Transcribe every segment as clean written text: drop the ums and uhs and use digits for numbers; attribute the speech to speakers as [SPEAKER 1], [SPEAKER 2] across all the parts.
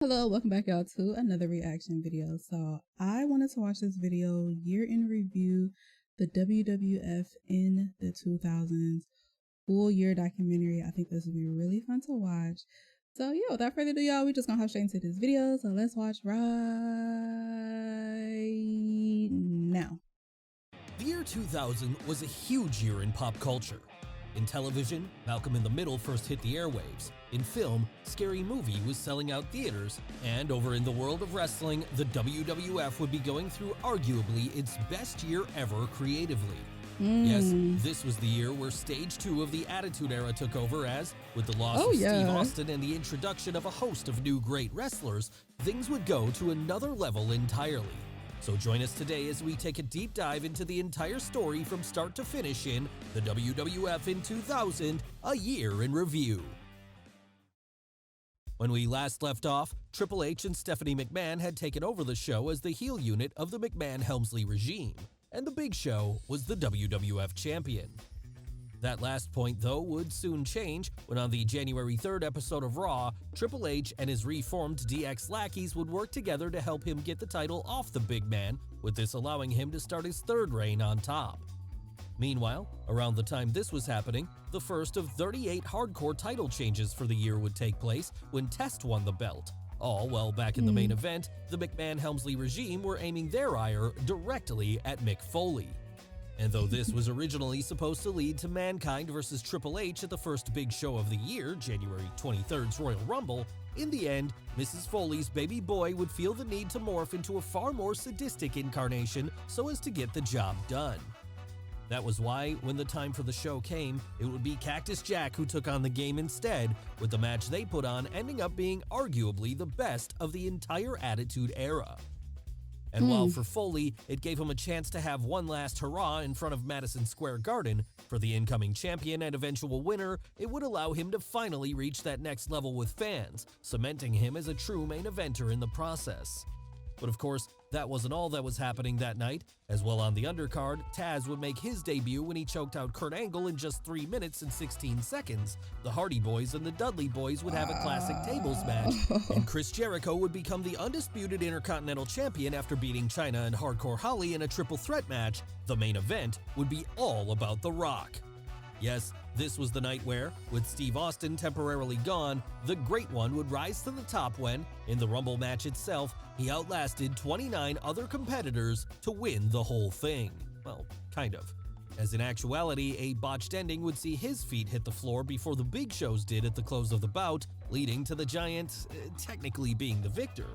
[SPEAKER 1] Hello, welcome back y'all to another reaction video. So I wanted to watch this video, year in review, the WWF in the 2000s, full year documentary. I think this would be really fun to watch. So yeah, without further ado, y'all, we just gonna hop straight into this video. So let's watch right now.
[SPEAKER 2] The year 2000 was a huge year in pop culture. In television, Malcolm in the Middle first hit the airwaves. In film, Scary Movie was selling out theaters. And over in the world of wrestling, the WWF would be going through arguably its best year ever creatively. Yes, this was the year where Stage 2 of the Attitude Era took over as, with the loss of Steve Austin and the introduction of a host of new great wrestlers, things would go to another level entirely. So join us today as we take a deep dive into the entire story from start to finish in the WWF in 2000, a year in review. When we last left off, Triple H and Stephanie McMahon had taken over the show as the heel unit of the McMahon-Helmsley regime, and the Big Show was the WWF champion. That last point, though, would soon change when on the January 3rd episode of Raw, Triple H and his reformed DX lackeys would work together to help him get the title off the big man, with this allowing him to start his third reign on top. Meanwhile, around the time this was happening, the first of 38 hardcore title changes for the year would take place when Test won the belt. All while back in the main event, the McMahon-Helmsley regime were aiming their ire directly at Mick Foley. And though this was originally supposed to lead to Mankind versus Triple H at the first big show of the year, January 23rd's Royal Rumble, in the end, Mrs. Foley's baby boy would feel the need to morph into a far more sadistic incarnation so as to get the job done. That was why, when the time for the show came, it would be Cactus Jack who took on the game instead, with the match they put on ending up being arguably the best of the entire Attitude Era. And while for Foley, it gave him a chance to have one last hurrah in front of Madison Square Garden, for the incoming champion and eventual winner, it would allow him to finally reach that next level with fans, cementing him as a true main eventer in the process. But of course, that wasn't all that was happening that night. As well on the undercard, Taz would make his debut when he choked out Kurt Angle in just 3 minutes and 16 seconds. The Hardy Boys and the Dudley Boys would have a classic tables match, and Chris Jericho would become the undisputed Intercontinental Champion after beating Chyna and Hardcore Holly in a triple threat match. The main event would be all about The Rock. Yes, this was the night where, with Steve Austin temporarily gone, the Great One would rise to the top when, in the Rumble match itself, he outlasted 29 other competitors to win the whole thing. Well, kind of. As in actuality, a botched ending would see his feet hit the floor before the Big Show's did at the close of the bout, leading to the Giant technically being the victor.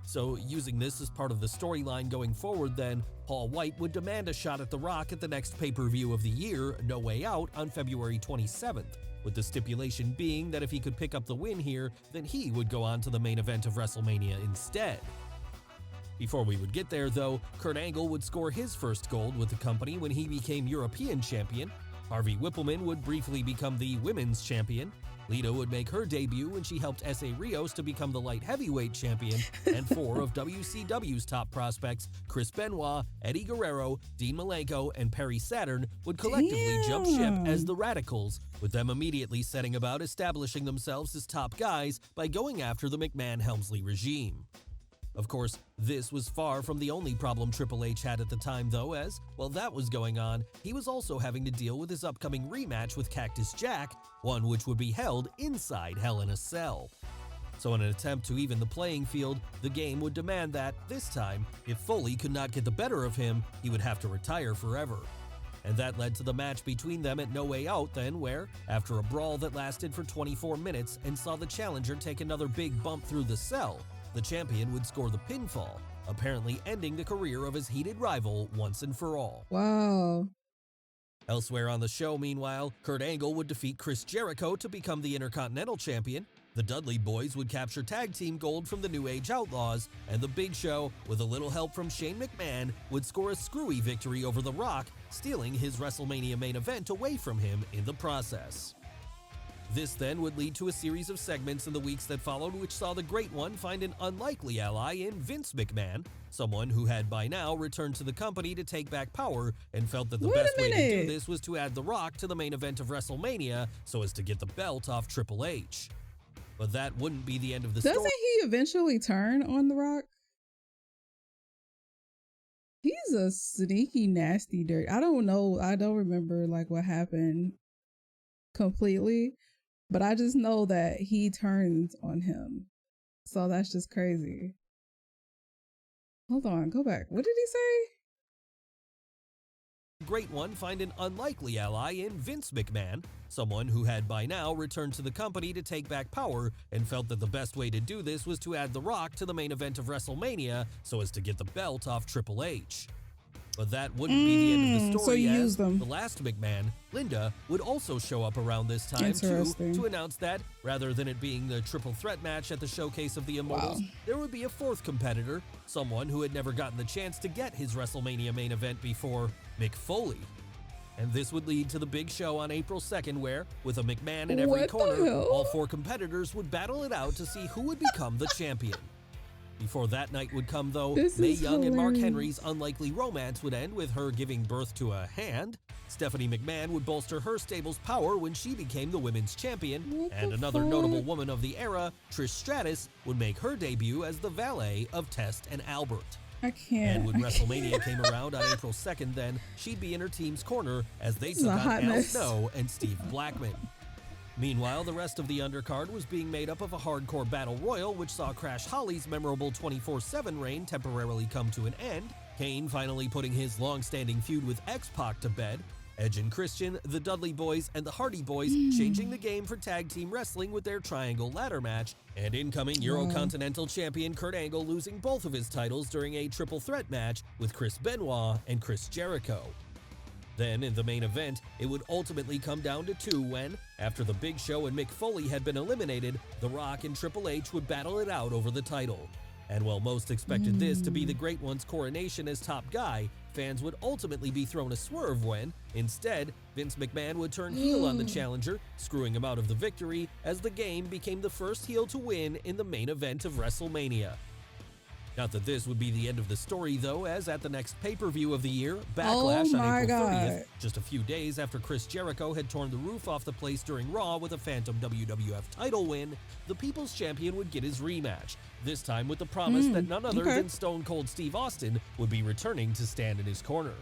[SPEAKER 2] So, using this as part of the storyline going forward then, Paul White would demand a shot at The Rock at the next pay-per-view of the year, No Way Out, on February 27th, with the stipulation being that if he could pick up the win here, then he would go on to the main event of WrestleMania instead. Before we would get there, though, Kurt Angle would score his first gold with the company when he became European champion, Harvey Whippleman would briefly become the women's champion, Lita would make her debut when she helped S.A. Rios to become the light heavyweight champion, and 4 of WCW's top prospects, Chris Benoit, Eddie Guerrero, Dean Malenko, and Perry Saturn, would collectively jump ship as the Radicals, with them immediately setting about establishing themselves as top guys by going after the McMahon-Helmsley regime. Of course, this was far from the only problem Triple H had at the time though, as, while that was going on, he was also having to deal with his upcoming rematch with Cactus Jack, one which would be held inside Hell in a Cell. So in an attempt to even the playing field, the game would demand that, this time, if Foley could not get the better of him, he would have to retire forever. And that led to the match between them at No Way Out then, where, after a brawl that lasted for 24 minutes and saw the challenger take another big bump through the cell, the champion would score the pinfall, apparently ending the career of his heated rival once and for all.
[SPEAKER 1] Wow.
[SPEAKER 2] Elsewhere on the show, meanwhile, Kurt Angle would defeat Chris Jericho to become the Intercontinental Champion, the Dudley Boys would capture tag team gold from the New Age Outlaws, and the Big Show, with a little help from Shane McMahon, would score a screwy victory over The Rock, stealing his WrestleMania main event away from him in the process. This then would lead to a series of segments in the weeks that followed which saw the Great One find an unlikely ally in Vince McMahon, someone who had by now returned to the company to take back power and felt that the best way to do this was to add The Rock to the main event of WrestleMania so as to get the belt off Triple H. But that wouldn't be the end of the story.
[SPEAKER 1] Doesn't he eventually turn on The Rock? He's a sneaky, nasty dirt. I don't know. I don't remember like what happened completely, but I just know that he turns on him. So that's just crazy. Hold on, go back. What did he say?
[SPEAKER 2] Great One find an unlikely ally in Vince McMahon, someone who had by now returned to the company to take back power and felt that the best way to do this was to add The Rock to the main event of WrestleMania so as to get the belt off Triple H. But that wouldn't be the end of the story, as the last McMahon, Linda, would also show up around this time too, to announce that, rather than it being the triple threat match at the Showcase of the Immortals, there would be a fourth competitor, someone who had never gotten the chance to get his WrestleMania main event before, Mick Foley. And this would lead to the big show on April 2nd where, with a McMahon in every corner, all four competitors would battle it out to see who would become the champion. Before that night would come, though, Mae Young and Mark Henry's unlikely romance would end with her giving birth to a hand. Stephanie McMahon would bolster her stable's power when she became the women's champion. And another notable woman of the era, Trish Stratus, would make her debut as the valet of Test and Albert. And when WrestleMania came around on April 2nd, then, she'd be in her team's corner as they took on Al Snow and Steve Blackman. Meanwhile, the rest of the undercard was being made up of a hardcore battle royal, which saw Crash Holly's memorable 24/7 reign temporarily come to an end, Kane finally putting his long-standing feud with X-Pac to bed, Edge and Christian, the Dudley Boys, and the Hardy Boys changing the game for tag team wrestling with their triangle ladder match, and incoming Eurocontinental champion Kurt Angle losing both of his titles during a triple threat match with Chris Benoit and Chris Jericho. Then, in the main event, it would ultimately come down to two when, after the Big Show and Mick Foley had been eliminated, The Rock and Triple H would battle it out over the title. And while most expected this to be the Great One's coronation as top guy, fans would ultimately be thrown a swerve when, instead, Vince McMahon would turn heel on the challenger, screwing him out of the victory, as the Game became the first heel to win in the main event of WrestleMania. Not that this would be the end of the story, though, as at the next pay-per-view of the year, Backlash on April 30th, just a few days after Chris Jericho had torn the roof off the place during Raw with a phantom WWF title win, the People's Champion would get his rematch, this time with the promise that none other than Stone Cold Steve Austin would be returning to stand in his corner.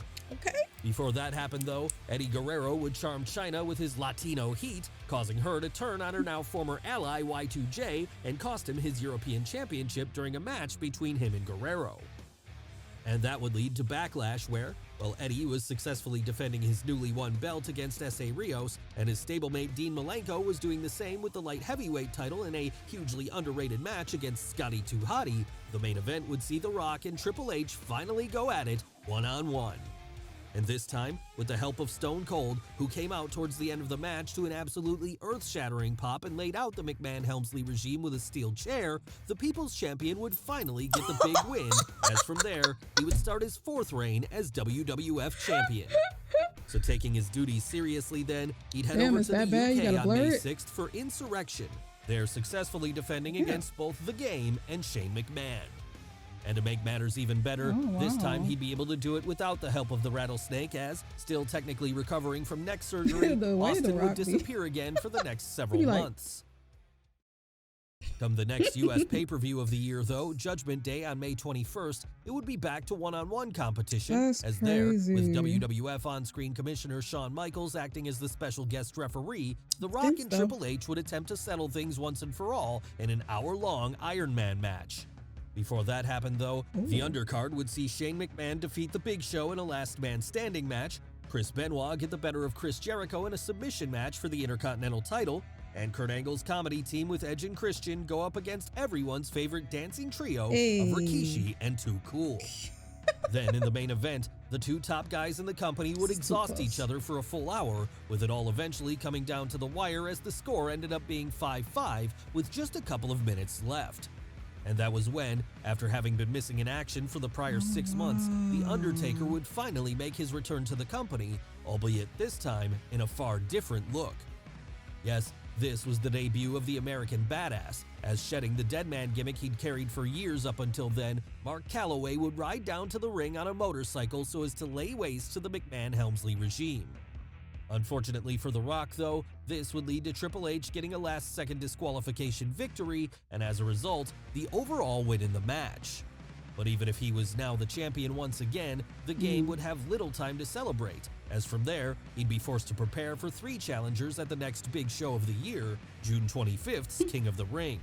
[SPEAKER 2] Before that happened, though, Eddie Guerrero would charm Chyna with his Latino heat, causing her to turn on her now former ally Y2J and cost him his European Championship during a match between him and Guerrero. And that would lead to Backlash where, while Eddie was successfully defending his newly won belt against S.A. Rios, and his stablemate Dean Malenko was doing the same with the light heavyweight title in a hugely underrated match against Scotty 2 Hotty, the main event would see The Rock and Triple H finally go at it one-on-one. And this time, with the help of Stone Cold, who came out towards the end of the match to an absolutely earth-shattering pop and laid out the McMahon-Helmsley regime with a steel chair, the People's Champion would finally get the big win, as from there, he would start his fourth reign as WWF Champion. So taking his duties seriously then, he'd head over to the UK on May 6th for Insurrection, there successfully defending against both The Game and Shane McMahon. And to make matters even better, this time he'd be able to do it without the help of the Rattlesnake, as, still technically recovering from neck surgery, Austin would disappear again for the next several months. Come the next U.S. pay-per-view of the year, though, Judgment Day on May 21st, it would be back to one-on-one competition, there, with WWF on-screen commissioner Shawn Michaels acting as the special guest referee, The Rock and Triple H would attempt to settle things once and for all in an hour-long Iron Man match. Before that happened, though, the undercard would see Shane McMahon defeat The Big Show in a last-man-standing match, Chris Benoit get the better of Chris Jericho in a submission match for the Intercontinental title, and Kurt Angle's comedy team with Edge and Christian go up against everyone's favorite dancing trio of Rikishi and Too Cool. Then, in the main event, the two top guys in the company would exhaust each other for a full hour, with it all eventually coming down to the wire as the score ended up being 5-5 with just a couple of minutes left. And that was when, after having been missing in action for the prior 6 months, The Undertaker would finally make his return to the company, albeit this time in a far different look. Yes, this was the debut of the American Badass, as shedding the deadman gimmick he'd carried for years up until then, Mark Calloway would ride down to the ring on a motorcycle so as to lay waste to the McMahon-Helmsley regime. Unfortunately for The Rock, though, this would lead to Triple H getting a last-second disqualification victory, and as a result, the overall win in the match. But even if he was now the champion once again, the game would have little time to celebrate, as from there, he'd be forced to prepare for 3 challengers at the next big show of the year, June 25th's King of the Ring.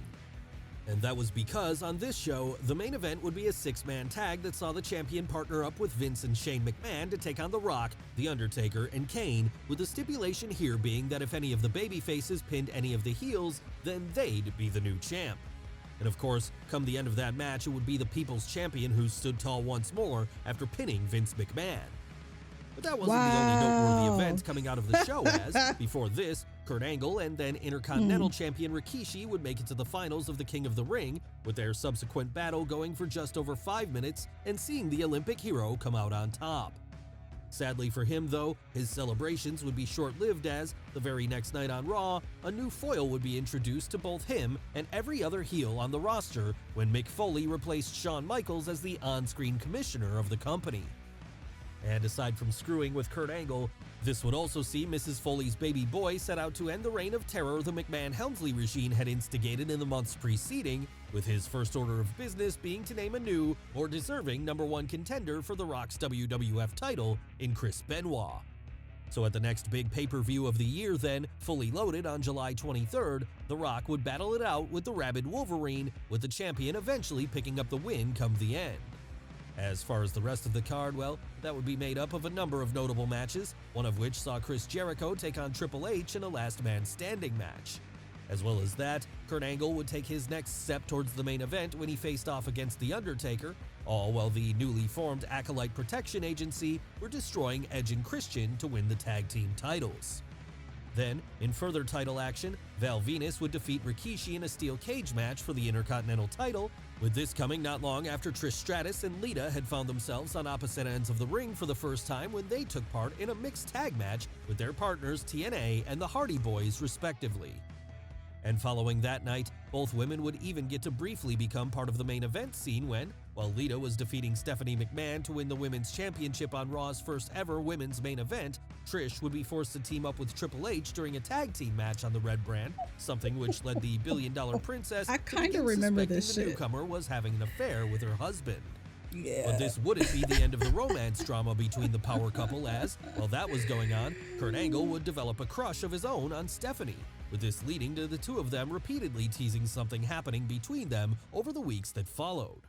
[SPEAKER 2] And that was because on this show, the main event would be a 6-man tag that saw the champion partner up with Vince and Shane McMahon to take on The Rock, The Undertaker, and Kane, with the stipulation here being that if any of the babyfaces pinned any of the heels, then they'd be the new champ. And of course, come the end of that match, it would be the People's Champion who stood tall once more after pinning Vince McMahon. But that wasn't the only noteworthy event coming out of the show, as, before this, Kurt Angle and then Intercontinental Champion Rikishi would make it to the finals of the King of the Ring, with their subsequent battle going for just over 5 minutes and seeing the Olympic hero come out on top. Sadly for him, though, his celebrations would be short-lived as, the very next night on Raw, a new foil would be introduced to both him and every other heel on the roster when Mick Foley replaced Shawn Michaels as the on-screen commissioner of the company. And aside from screwing with Kurt Angle, this would also see Mrs. Foley's baby boy set out to end the reign of terror the McMahon-Helmsley regime had instigated in the months preceding, with his first order of business being to name a new, more deserving #1 contender for The Rock's WWF title in Chris Benoit. So at the next big pay-per-view of the year then, fully loaded on July 23rd, The Rock would battle it out with the Rabid Wolverine, with the champion eventually picking up the win come the end. As far as the rest of the card, well, that would be made up of a number of notable matches, one of which saw Chris Jericho take on Triple H in a last man standing match. As well as that, Kurt Angle would take his next step towards the main event when he faced off against The Undertaker, all while the newly formed Acolyte Protection Agency were destroying Edge and Christian to win the tag team titles. Then, in further title action, Val Venis would defeat Rikishi in a steel cage match for the Intercontinental title, with this coming not long after Trish Stratus and Lita had found themselves on opposite ends of the ring for the first time when they took part in a mixed tag match with their partners TNA and the Hardy Boys respectively. And following that night, both women would even get to briefly become part of the main event scene when, while Lita was defeating Stephanie McMahon to win the Women's Championship on Raw's first ever women's main event, Trish would be forced to team up with Triple H during a tag team match on the Red brand, something which led the billion-dollar princess
[SPEAKER 1] I kind of remember this
[SPEAKER 2] the
[SPEAKER 1] shit.
[SPEAKER 2] newcomer was having an affair with her husband.
[SPEAKER 1] Yeah.
[SPEAKER 2] But this wouldn't be the end of the romance drama between the power couple as, while that was going on, Kurt Angle would develop a crush of his own on Stephanie, with this leading to the two of them repeatedly teasing something happening between them over the weeks that followed.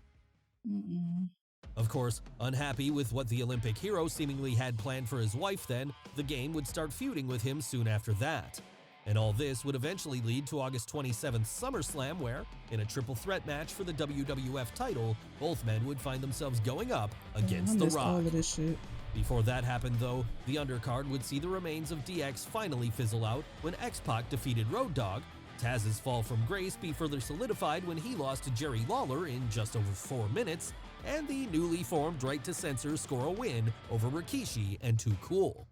[SPEAKER 2] Of course, unhappy with what the Olympic hero seemingly had planned for his wife then, the game would start feuding with him soon after that. And all this would eventually lead to August 27th SummerSlam where, in a triple threat match for the WWF title, both men would find themselves going up against The Rock.
[SPEAKER 1] All of this shit.
[SPEAKER 2] Before that happened though, the undercard would see the remains of DX finally fizzle out when X-Pac defeated Road Dogg, Taz's fall from grace be further solidified when he lost to Jerry Lawler in just over 4 minutes, and the newly formed Right to Censor score a win over Rikishi and Too Cool.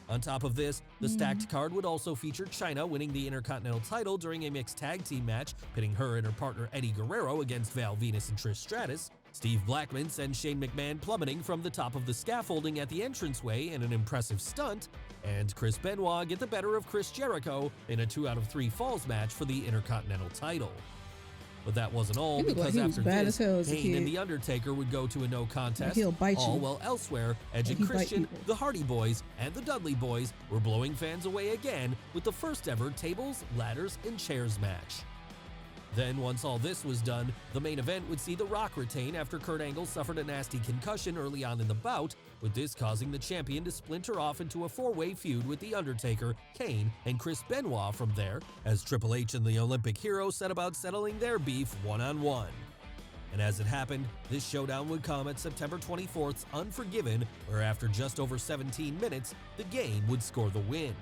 [SPEAKER 2] On top of this, the stacked card would also feature Chyna winning the Intercontinental title during a mixed tag team match, pitting her and her partner Eddie Guerrero against Val Venis and Trish Stratus, Steve Blackman sends Shane McMahon plummeting from the top of the scaffolding at the entranceway in an impressive stunt, and Chris Benoit get the better of Chris Jericho in a 2 out of 3 falls match for the Intercontinental title. But that wasn't all, because after this, Kane and The Undertaker would go to a no contest, all while elsewhere, Edge and Christian, the Hardy Boys, and the Dudley Boys were blowing fans away again with the first ever tables, ladders, and chairs match. Then, once all this was done, the main event would see The Rock retain after Kurt Angle suffered a nasty concussion early on in the bout, with this causing the champion to splinter off into a 4-way feud with The Undertaker, Kane, and Chris Benoit from there, as Triple H and the Olympic hero set about settling their beef one-on-one. And as it happened, this showdown would come at September 24th's Unforgiven, where after just over 17 minutes, the game would score the win.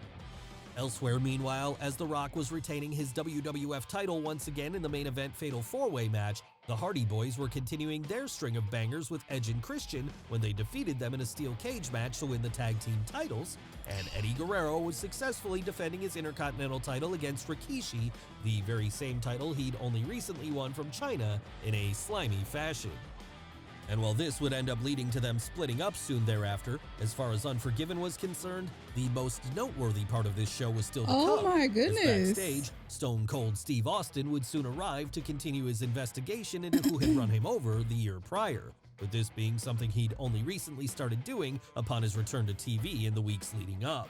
[SPEAKER 2] Elsewhere, meanwhile, as The Rock was retaining his WWF title once again in the main event Fatal 4-Way match, the Hardy Boys were continuing their string of bangers with Edge and Christian when they defeated them in a steel cage match to win the tag team titles, and Eddie Guerrero was successfully defending his Intercontinental title against Rikishi, the very same title he'd only recently won from Chyna, in a slimy fashion. And while this would end up leading to them splitting up soon thereafter, as far as Unforgiven was concerned, the most noteworthy part of this show was still to come.
[SPEAKER 1] Oh my goodness.
[SPEAKER 2] As backstage, Stone Cold Steve Austin would soon arrive to continue his investigation into who had run him over the year prior, with this being something he'd only recently started doing upon his return to TV in the weeks leading up.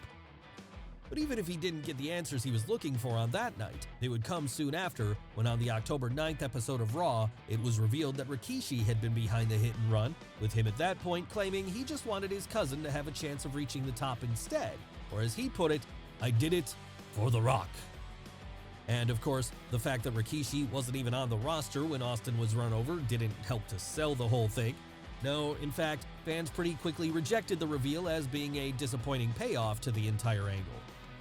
[SPEAKER 2] But even if he didn't get the answers he was looking for on that night, they would come soon after when on the October 9th episode of Raw, it was revealed that Rikishi had been behind the hit and run, with him at that point claiming he just wanted his cousin to have a chance of reaching the top instead, or as he put it, "I did it for The Rock." And of course, the fact that Rikishi wasn't even on the roster when Austin was run over didn't help to sell the whole thing. No, in fact, fans pretty quickly rejected the reveal as being a disappointing payoff to the entire angle.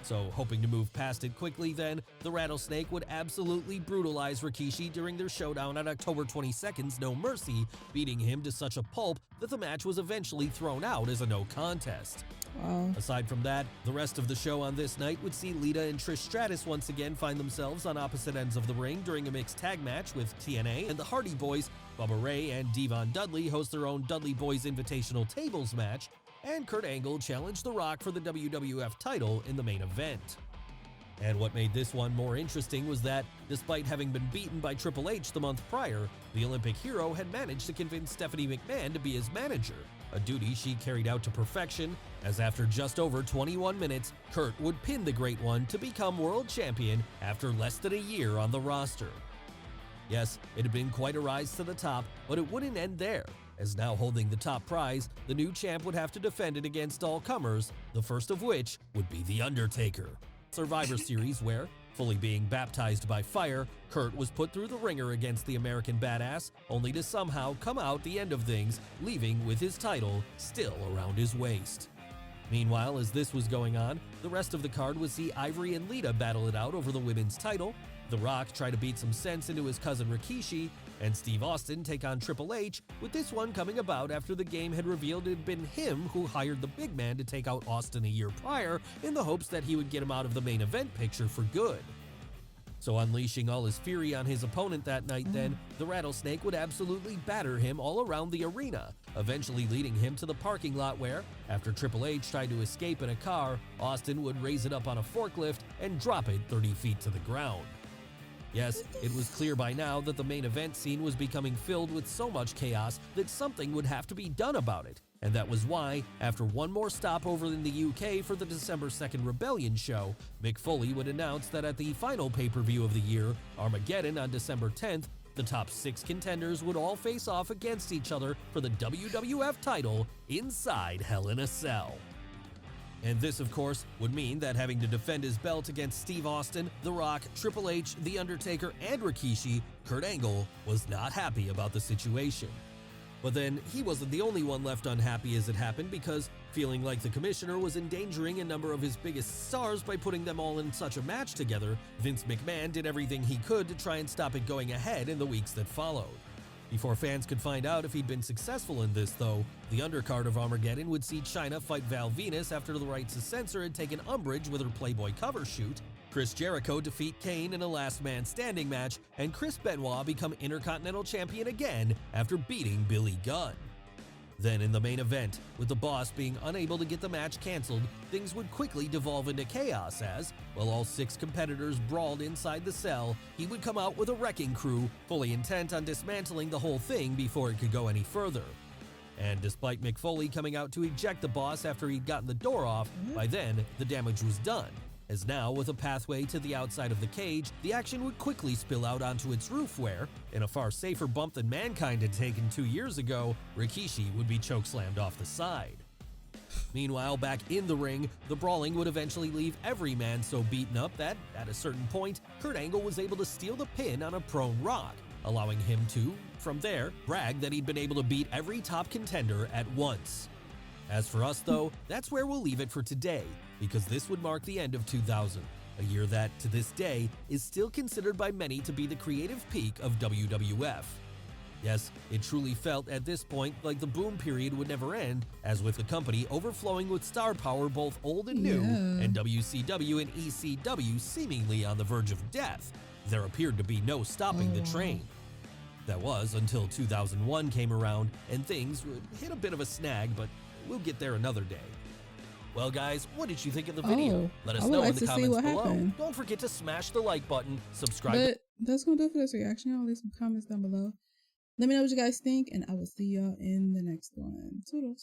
[SPEAKER 2] So, hoping to move past it quickly then, the Rattlesnake would absolutely brutalize Rikishi during their showdown on October 22nd's No Mercy, beating him to such a pulp that the match was eventually thrown out as a no contest.
[SPEAKER 1] Wow.
[SPEAKER 2] Aside from that, the rest of the show on this night would see Lita and Trish Stratus once again find themselves on opposite ends of the ring during a mixed tag match with TNA and the Hardy Boys. Bubba Ray and Devon Dudley host their own Dudley Boys Invitational Tables match, and Kurt Angle challenged The Rock for the WWF title in the main event. And what made this one more interesting was that, despite having been beaten by Triple H the month prior, the Olympic hero had managed to convince Stephanie McMahon to be his manager, a duty she carried out to perfection, as after just over 21 minutes, Kurt would pin the Great One to become world champion after less than a year on the roster. Yes, it had been quite a rise to the top, but it wouldn't end there, as now holding the top prize, the new champ would have to defend it against all comers, the first of which would be The Undertaker. Survivor Series where, fully being baptized by fire, Kurt was put through the ringer against the American Badass, only to somehow come out the end of things, leaving with his title still around his waist. Meanwhile, as this was going on, the rest of the card would see Ivory and Lita battle it out over the women's title, The Rock try to beat some sense into his cousin Rikishi, and Steve Austin take on Triple H, with this one coming about after the game had revealed it had been him who hired the big man to take out Austin a year prior in the hopes that he would get him out of the main event picture for good. So unleashing all his fury on his opponent that night then, the Rattlesnake would absolutely batter him all around the arena, eventually leading him to the parking lot where, after Triple H tried to escape in a car, Austin would raise it up on a forklift and drop it 30 feet to the ground. Yes, it was clear by now that the main event scene was becoming filled with so much chaos that something would have to be done about it. And that was why, after one more stop over in the UK for the December 2nd Rebellion show, Mick Foley would announce that at the final pay-per-view of the year, Armageddon on December 10th, the top 6 contenders would all face off against each other for the WWF title inside Hell in a Cell. And this, of course, would mean that having to defend his belt against Steve Austin, The Rock, Triple H, The Undertaker, and Rikishi, Kurt Angle was not happy about the situation. But then, he wasn't the only one left unhappy as it happened because, feeling like the commissioner was endangering a number of his biggest stars by putting them all in such a match together, Vince McMahon did everything he could to try and stop it going ahead in the weeks that followed. Before fans could find out if he'd been successful in this, though, the undercard of Armageddon would see Chyna fight Val Venus after the rights to censor had taken umbrage with her Playboy cover shoot, Chris Jericho defeat Kane in a last man standing match, and Chris Benoit become Intercontinental Champion again after beating Billy Gunn. Then in the main event, with the boss being unable to get the match cancelled, things would quickly devolve into chaos as, while all 6 competitors brawled inside the cell, he would come out with a wrecking crew, fully intent on dismantling the whole thing before it could go any further. And despite Mick Foley coming out to eject the boss after he'd gotten the door off, by then the damage was done. As now, with a pathway to the outside of the cage, the action would quickly spill out onto its roof where, in a far safer bump than Mankind had taken 2 years ago, Rikishi would be chokeslammed off the side. Meanwhile, back in the ring, the brawling would eventually leave every man so beaten up that, at a certain point, Kurt Angle was able to steal the pin on a prone Rock, allowing him to, from there, brag that he'd been able to beat every top contender at once. As for us, though, that's where we'll leave it for today, because this would mark the end of 2000, a year that, to this day, is still considered by many to be the creative peak of WWF. Yes, it truly felt at this point like the boom period would never end, as with the company overflowing with star power both old and new, and WCW and ECW seemingly on the verge of death, there appeared to be no stopping the train. That was until 2001 came around and things would hit a bit of a snag, but we'll get there another day. Well guys, what did you think of the video? Let us know in the comments below.
[SPEAKER 1] Happened.
[SPEAKER 2] Don't forget to smash the like button, subscribe.
[SPEAKER 1] But that's going to do it for this reaction. I'll leave some comments down below. Let me know what you guys think, and I will see y'all in the next one. Toodles.